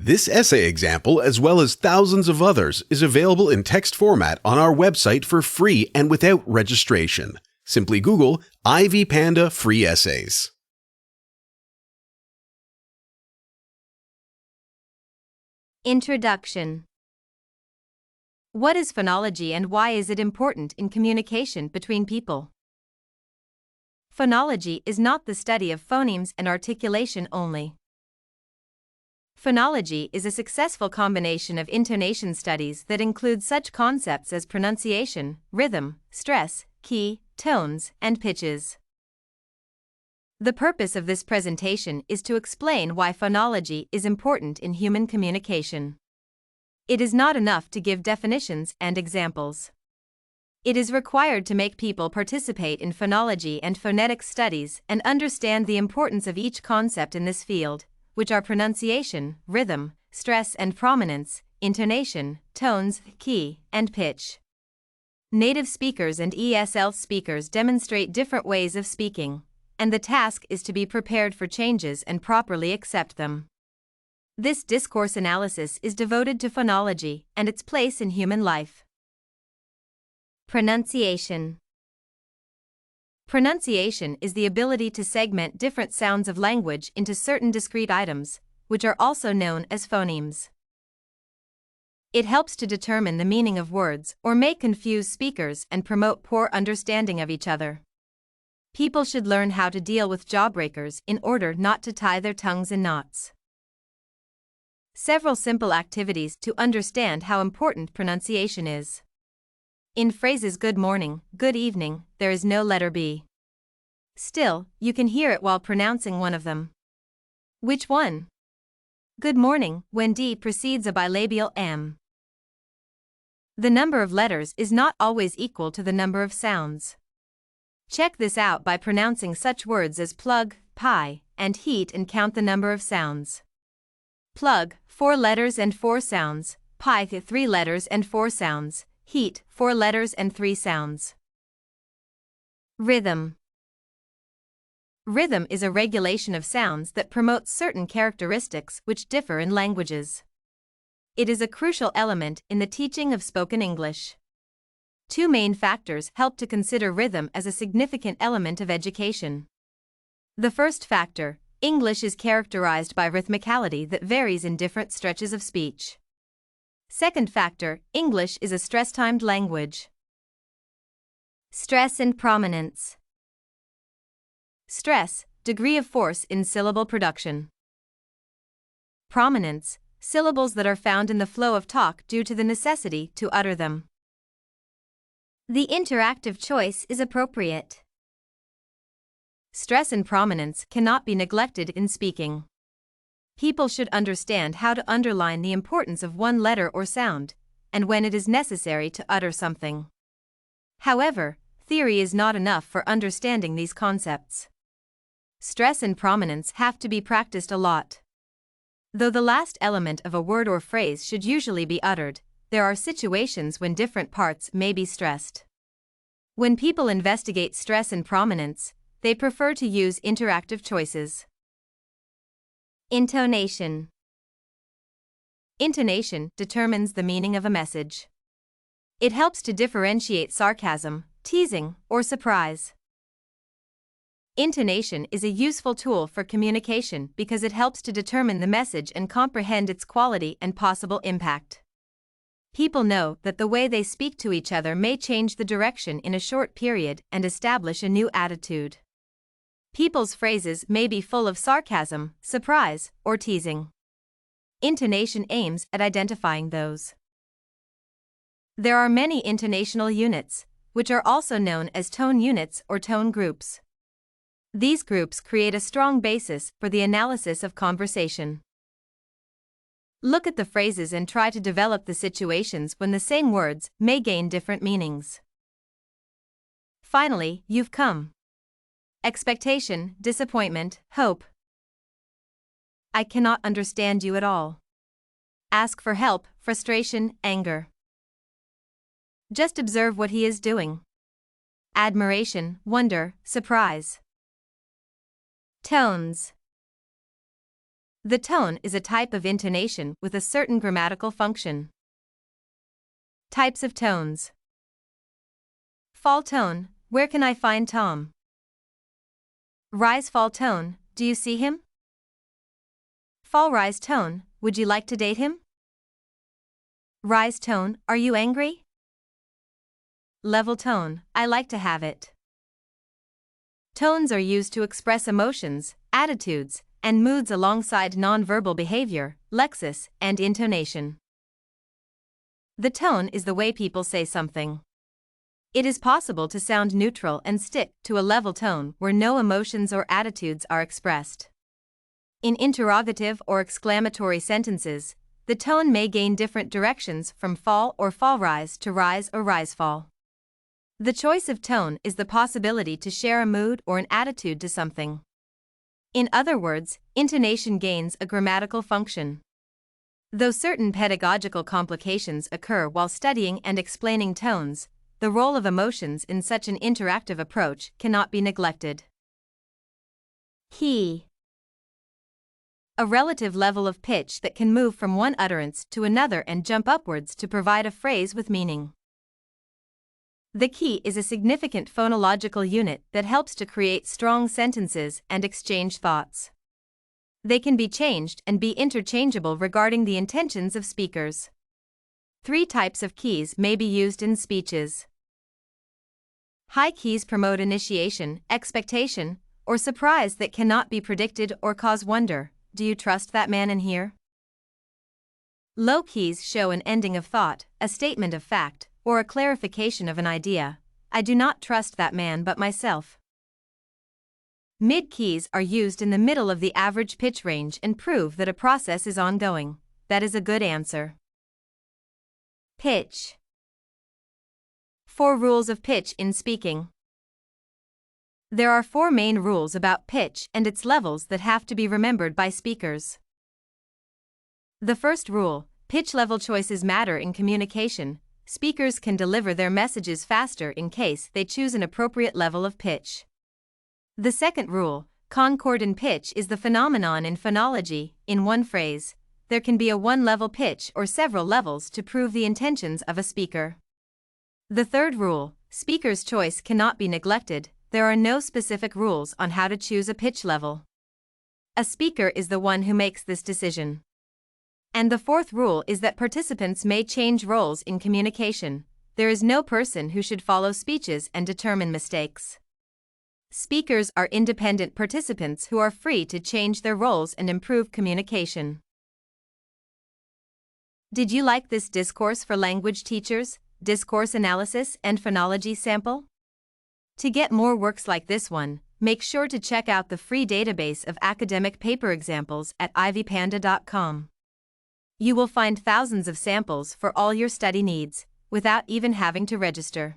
This essay example, as well as thousands of others, is available in text format on our website for free and without registration. Simply Google Ivy Panda Free Essays. Introduction. What is phonology and why is it important in communication between people? Phonology is not the study of phonemes and articulation only. Phonology is a successful combination of intonation studies that include such concepts as pronunciation, rhythm, stress, key, tones, and pitches. The purpose of this presentation is to explain why phonology is important in human communication. It is not enough to give definitions and examples. It is required to make people participate in phonology and phonetic studies and understand the importance of each concept in this field, which are pronunciation, rhythm, stress and prominence, intonation, tones, key, and pitch. Native speakers and ESL speakers demonstrate different ways of speaking, and the task is to be prepared for changes and properly accept them. This discourse analysis is devoted to phonology and its place in human life. Pronunciation. Pronunciation is the ability to segment different sounds of language into certain discrete items, which are also known as phonemes. It helps to determine the meaning of words or may confuse speakers and promote poor understanding of each other. People should learn how to deal with jawbreakers in order not to tie their tongues in knots. Several simple activities to understand how important pronunciation is. In phrases good morning, good evening, there is no letter B. Still, you can hear it while pronouncing one of them. Which one? Good morning, when D precedes a bilabial M. The number of letters is not always equal to the number of sounds. Check this out by pronouncing such words as plug, pie, and heat and count the number of sounds. Plug, 4 letters and 4 sounds, pie, 3 letters and 4 sounds, heat, 4 letters and 3 sounds. Rhythm. Rhythm is a regulation of sounds that promotes certain characteristics which differ in languages. It is a crucial element in the teaching of spoken English. Two main factors help to consider rhythm as a significant element of education. The first factor, English is characterized by rhythmicality that varies in different stretches of speech. Second factor, English is a stress-timed language. Stress and prominence. Stress, degree of force in syllable production. Prominence, syllables that are found in the flow of talk due to the necessity to utter them. The interactive choice is appropriate. Stress and prominence cannot be neglected in speaking. People should understand how to underline the importance of one letter or sound, and when it is necessary to utter something. However, theory is not enough for understanding these concepts. Stress and prominence have to be practiced a lot. Though the last element of a word or phrase should usually be uttered, there are situations when different parts may be stressed. When people investigate stress and prominence, they prefer to use interactive choices. Intonation. Intonation determines the meaning of a message. It helps to differentiate sarcasm, teasing, or surprise. Intonation is a useful tool for communication because it helps to determine the message and comprehend its quality and possible impact. People know that the way they speak to each other may change the direction in a short period and establish a new attitude. People's phrases may be full of sarcasm, surprise, or teasing. Intonation aims at identifying those. There are many intonational units, which are also known as tone units or tone groups. These groups create a strong basis for the analysis of conversation. Look at the phrases and try to develop the situations when the same words may gain different meanings. Finally, you've come. Expectation, disappointment, hope. I cannot understand you at all. Ask for help, frustration, anger. Just observe what he is doing. Admiration, wonder, surprise. Tones. The tone is a type of intonation with a certain grammatical function. Types of tones. Fall tone, where can I find Tom? Rise fall tone, do you see him? Fall rise tone, would you like to date him? Rise tone, are you angry? Level tone, I like to have it. Tones are used to express emotions, attitudes, and moods alongside nonverbal behavior, lexis, and intonation. The tone is the way people say something. It is possible to sound neutral and stick to a level tone where no emotions or attitudes are expressed. In interrogative or exclamatory sentences, the tone may gain different directions from fall or fall rise to rise or rise fall. The choice of tone is the possibility to share a mood or an attitude to something. In other words, intonation gains a grammatical function. Though certain pedagogical complications occur while studying and explaining tones, the role of emotions in such an interactive approach cannot be neglected. Key. A relative level of pitch that can move from one utterance to another and jump upwards to provide a phrase with meaning. The key is a significant phonological unit that helps to create strong sentences and exchange thoughts. They can be changed and be interchangeable regarding the intentions of speakers. 3 types of keys may be used in speeches. High keys promote initiation, expectation, or surprise that cannot be predicted or cause wonder. Do you trust that man in here? Low keys show an ending of thought, a statement of fact, or a clarification of an idea. I do not trust that man but myself. Mid keys are used in the middle of the average pitch range and prove that a process is ongoing. That is a good answer. Pitch. 4 rules of pitch in speaking. There are 4 main rules about pitch and its levels that have to be remembered by speakers. The first rule: pitch level choices matter in communication. Speakers can deliver their messages faster in case they choose an appropriate level of pitch. The second rule: concord in pitch is the phenomenon in phonology. In one phrase, there can be a 1-level pitch or several levels to prove the intentions of a speaker. The third rule: speaker's choice cannot be neglected. There are no specific rules on how to choose a pitch level. A speaker is the one who makes this decision. And the fourth rule is that participants may change roles in communication. There is no person who should follow speeches and determine mistakes. Speakers are independent participants who are free to change their roles and improve communication. Did you like this Discourse for Language Teachers, Discourse Analysis and Phonology sample? To get more works like this one, make sure to check out the free database of academic paper examples at ivpanda.com. You will find thousands of samples for all your study needs, without even having to register.